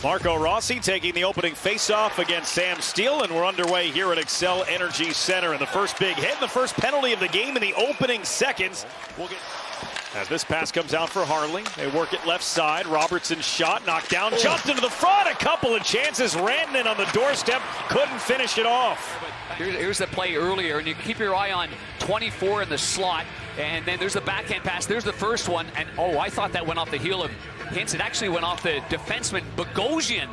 Marco Rossi taking the opening faceoff against Sam Steele, and we're underway here at Xcel Energy Center. And the first big hit, and the first penalty of the game in the opening seconds. As this pass comes out for Harley, they work it left side. Robertson's shot, knocked down, jumped into the front. A couple of chances. Rantanen on the doorstep, couldn't finish it off. Here's the play earlier, and you keep your eye on 24 in the slot. And then there's the backhand pass. There's the first one. And, oh, I thought that went off the heel of Hintz. It actually went off the defenseman, Bogosian.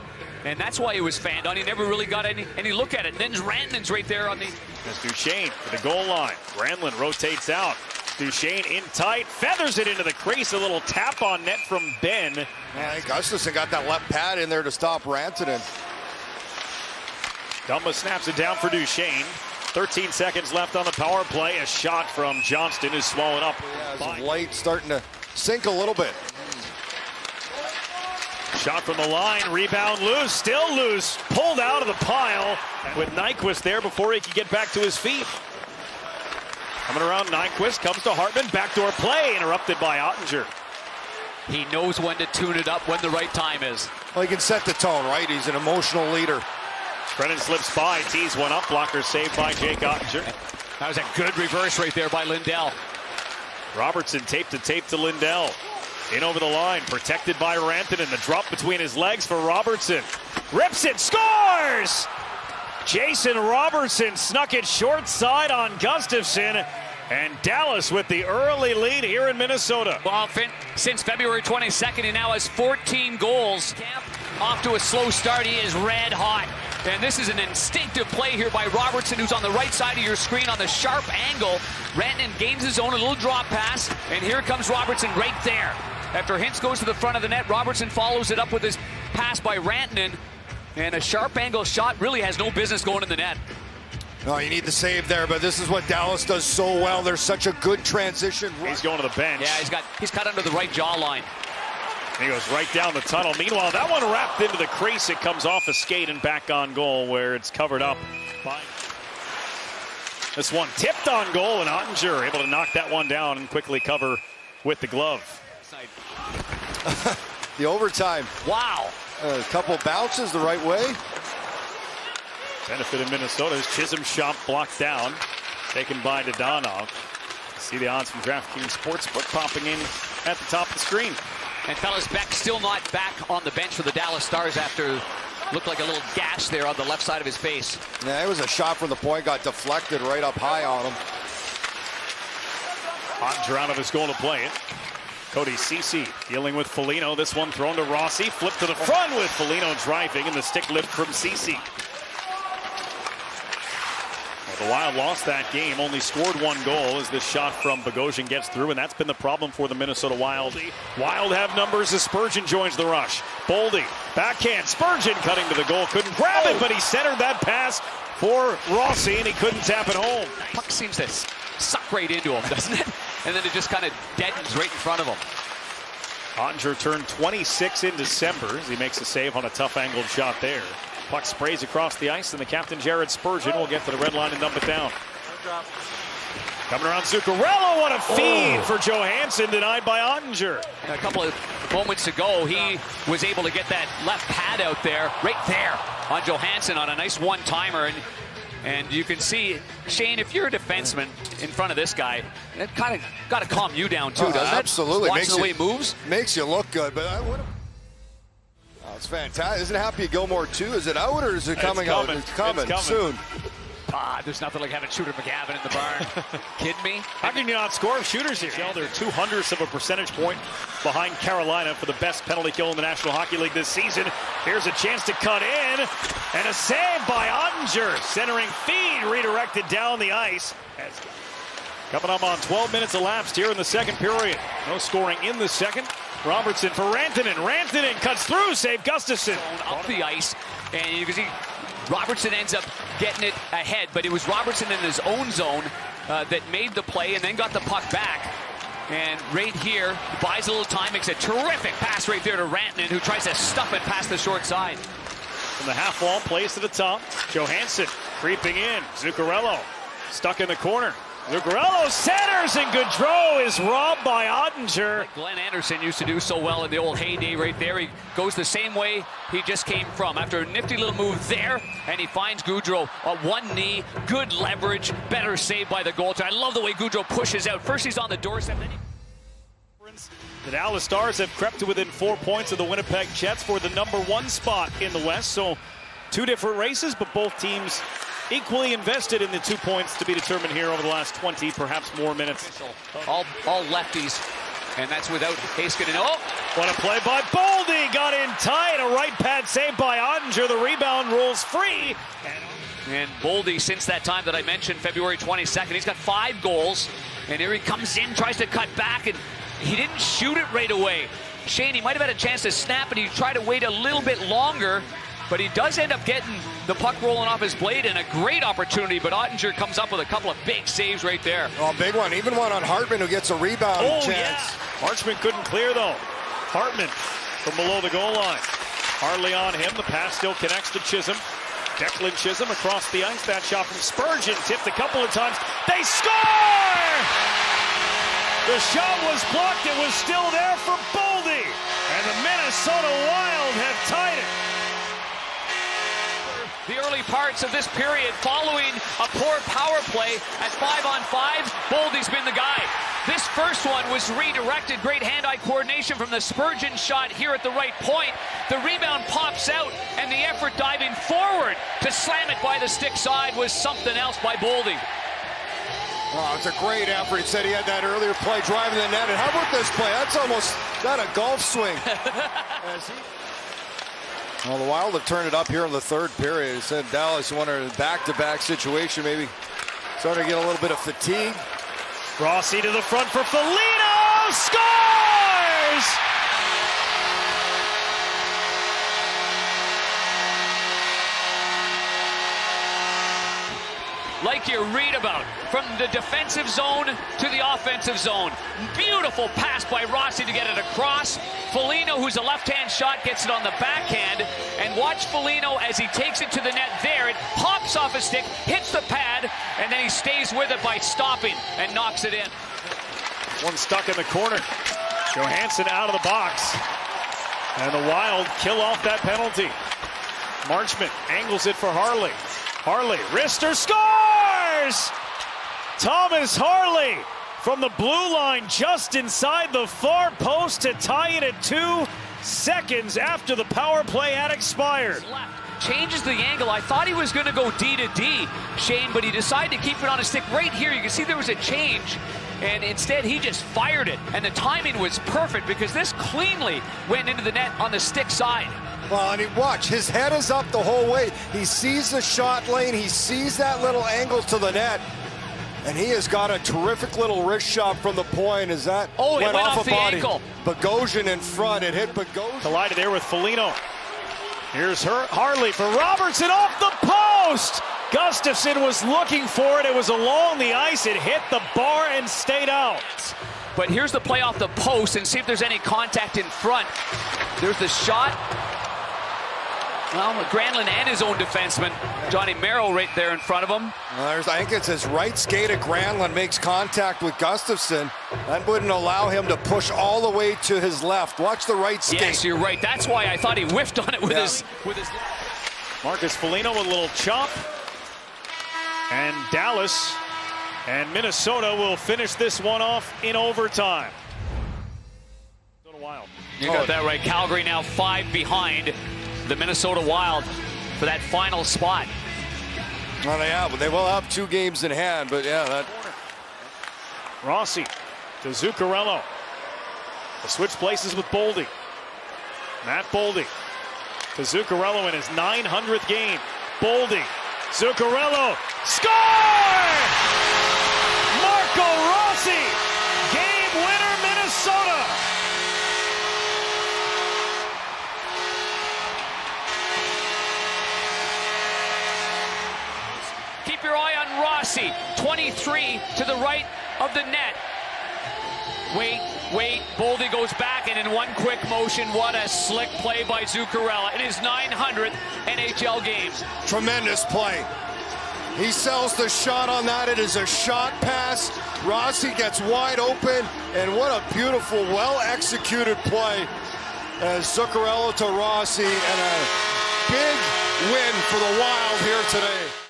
And that's why he was fanned on. He never really got any look at it. And then Rantanen's right there on the... There's Duchesne for the goal line. Granlund rotates out. Duchesne in tight, feathers it into the crease. A little tap on net from Ben. Yeah, Gustafson got that left pad in there to stop Rantanen. Dumba snaps it down for Duchesne. 13 seconds left on the power play. A shot from Johnston is swallowed up. Yeah, his light starting to sink a little bit. Shot from the line, rebound loose, still loose. Pulled out of the pile with Nyquist there before he could get back to his feet. Coming around, Nyquist comes to Hartman. Backdoor play interrupted by Ottinger. He knows when to tune it up, when the right time is. Well, he can set the tone, right? He's an emotional leader. Brennan slips by, tees one up, blocker saved by Jake Ottinger. That was a good reverse right there by Lindell. Robertson tape to Lindell. In over the line, protected by Rantanen. The drop between his legs for Robertson. Rips it, scores! Jason Robertson snuck it short side on Gustafson. And Dallas with the early lead here in Minnesota. Well, since February 22nd, he now has 14 goals. Off to a slow start, he is red hot. And this is an instinctive play here by Robertson, who's on the right side of your screen on the sharp angle. Rantanen gains his own, a little drop pass, and here comes Robertson right there. After Hintz goes to the front of the net, Robertson follows it up with his pass by Rantanen. And a sharp angle shot really has no business going in the net. No, you need the save there, but this is what Dallas does so well. There's such a good transition. He's going to the bench. Yeah, he's cut under the right jawline. He goes right down the tunnel. Meanwhile, that one wrapped into the crease. It comes off a skate and back on goal where it's covered up. This one tipped on goal, and Ottinger able to knock that one down and quickly cover with the glove. The overtime. Wow. A couple bounces the right way. Benefit in Minnesota's Chisholm shot blocked down. Taken by Dadonov. See the odds from DraftKings Sportsbook popping in at the top of the screen. And fellas, Beck still not back on the bench for the Dallas Stars after looked like a little gash there on the left side of his face. Yeah, it was a shot from the point, got deflected right up high on him. Ottinger out of his goal to play it. Cody Ceci dealing with Foligno. This one thrown to Rossi. Flip to the front with Foligno driving, and the stick lift from Ceci. Well, the Wild lost that game, only scored one goal as this shot from Bogosian gets through, and that's been the problem for the Minnesota Wild. Wild have numbers as Spurgeon joins the rush. Boldy, backhand, Spurgeon cutting to the goal, couldn't grab it, but he centered that pass for Rossi, and he couldn't tap it home. Puck seems to suck right into him, doesn't it? And then it just kind of deadens right in front of him. Ottinger turned 26 in December as he makes a save on a tough angled shot there. Puck sprays across the ice, and the captain, Jared Spurgeon, will get to the red line and dump it down. Coming around Zuccarello, what a feed for Johansson, denied by Ottinger. And a couple of moments ago, he was able to get that left pad out there, right there on Johansson on a nice one-timer. And you can see, Shane, if you're a defenseman in front of this guy, it kind of got to calm you down too, doesn't it? Absolutely. Watching the way he moves. Makes you look good, but I would have... It's fantastic. Isn't it Happy Gilmore 2? Is it out or is it coming out? It's coming soon. There's nothing like having Shooter McGavin in the barn. Kidding me? How can you not score shooters here? They're 0.02 of a percentage point behind Carolina for the best penalty kill in the National Hockey League this season. Here's a chance to cut in, and a save by Ottinger. Centering feed redirected down the ice. Coming up on 12 minutes elapsed here in the second period. No scoring in the second. Robertson for Rantanen. Rantanen cuts through, save Gustafson. Up the ice, and you can see Robertson ends up getting it ahead, but it was Robertson in his own zone that made the play and then got the puck back. And right here, buys a little time, makes a terrific pass right there to Rantanen, who tries to stuff it past the short side. From the half wall, plays to the top. Johansson creeping in. Zuccarello stuck in the corner. Zuccarello centers, and Gaudreau is robbed by Ottinger. Like Glenn Anderson used to do so well in the old heyday right there. He goes the same way he just came from. After a nifty little move there, and he finds Gaudreau on one knee. Good leverage, better save by the goaltender. I love the way Gaudreau pushes out. First he's on the doorstep, then the Dallas Stars have crept to within 4 points of the Winnipeg Jets for the #1 spot in the West. So two different races, but both teams equally invested in the 2 points to be determined here over the last 20, perhaps more minutes. All lefties, and that's without Heiskanen. Oh! What a play by Boldy, got in tight, a right pad save by Ottinger, the rebound rolls free. And Boldy, since that time that I mentioned, February 22nd, he's got 5 goals, and here he comes in, tries to cut back, and he didn't shoot it right away. Shane, he might have had a chance to snap, and he tried to wait a little bit longer, but he does end up getting the puck rolling off his blade, and a great opportunity, but Ottinger comes up with a couple of big saves right there. Oh, big one. Even one on Hartman, who gets a rebound chance. Yeah. Marchment couldn't clear, though. Hartman from below the goal line. Harley on him. The pass still connects to Chisholm. Declan Chisholm across the ice. That shot from Spurgeon tipped a couple of times. They score! The shot was blocked. It was still there for Boldy. And the Minnesota Wild have tied it. The early parts of this period following a poor power play at 5-on-5, Boldy's been the guy. This first one was redirected. Great hand-eye coordination from the Spurgeon shot here at the right point. The rebound pops out, and the effort diving forward to slam it by the stick side was something else by Boldy. Oh, it's a great effort. He said he had that earlier play driving the net. And how about this play? That's almost got a golf swing. Well, the Wild have turned it up here in the third period. He said Dallas wanted a back-to-back situation, maybe starting to get a little bit of fatigue. Rossi to the front for Foligno, scores! Like you read about, from the defensive zone to the offensive zone. Beautiful pass by Rossi to get it across. Foligno, who's a left-hand shot, gets it on the backhand. And watch Foligno as he takes it to the net there. It pops off his stick, hits the pad, and then he stays with it by stopping and knocks it in. One stuck in the corner. Johansson out of the box. And the Wild kill off that penalty. Marchment angles it for Harley. Harley, wrister, scores! Thomas Harley from the blue line just inside the far post to tie it at 2 seconds after the power play had expired. Changes the angle. I thought he was going to go D to D, Shane, but he decided to keep it on his stick right here. You can see there was a change, and instead he just fired it. And the timing was perfect because this cleanly went into the net on the stick side. Well, and watch, his head is up the whole way. He sees the shot lane. He sees that little angle to the net. And he has got a terrific little wrist shot from the point as that went off a the body. ankle. Bogosian in front. It hit Bogosian. Collided there with Foligno. Here's Harley for Robertson off the post. Gustafsson was looking for it. It was along the ice. It hit the bar and stayed out. But here's the play off the post and see if there's any contact in front. There's the shot. Well, Granlund and his own defenseman, Johnny Merrill, right there in front of him. I think it's his right skate of Granlund makes contact with Gustafsson. That wouldn't allow him to push all the way to his left. Watch the right skate. Yes, you're right. That's why I thought he whiffed on it with his. Marcus Foligno with a little chop. And Dallas and Minnesota will finish this one off in overtime. Wild. You got that right. Calgary now 5 behind the Minnesota Wild for that final spot. Well, yeah, but they will have 2 games in hand, but yeah, that. Rossi to Zuccarello. They switch places with Boldy. Matt Boldy to Zuccarello in his 900th game. Boldy, Zuccarello, score! Marco Rossi, game winner, Minnesota. Keep your eye on Rossi, 23 to the right of the net. Wait, Boldy goes back, and in one quick motion, what a slick play by Zuccarello in his 900th NHL game. Tremendous play. He sells the shot on that. It is a shot pass. Rossi gets wide open, and what a beautiful, well-executed play as Zuccarello to Rossi, and a big win for the Wild here today.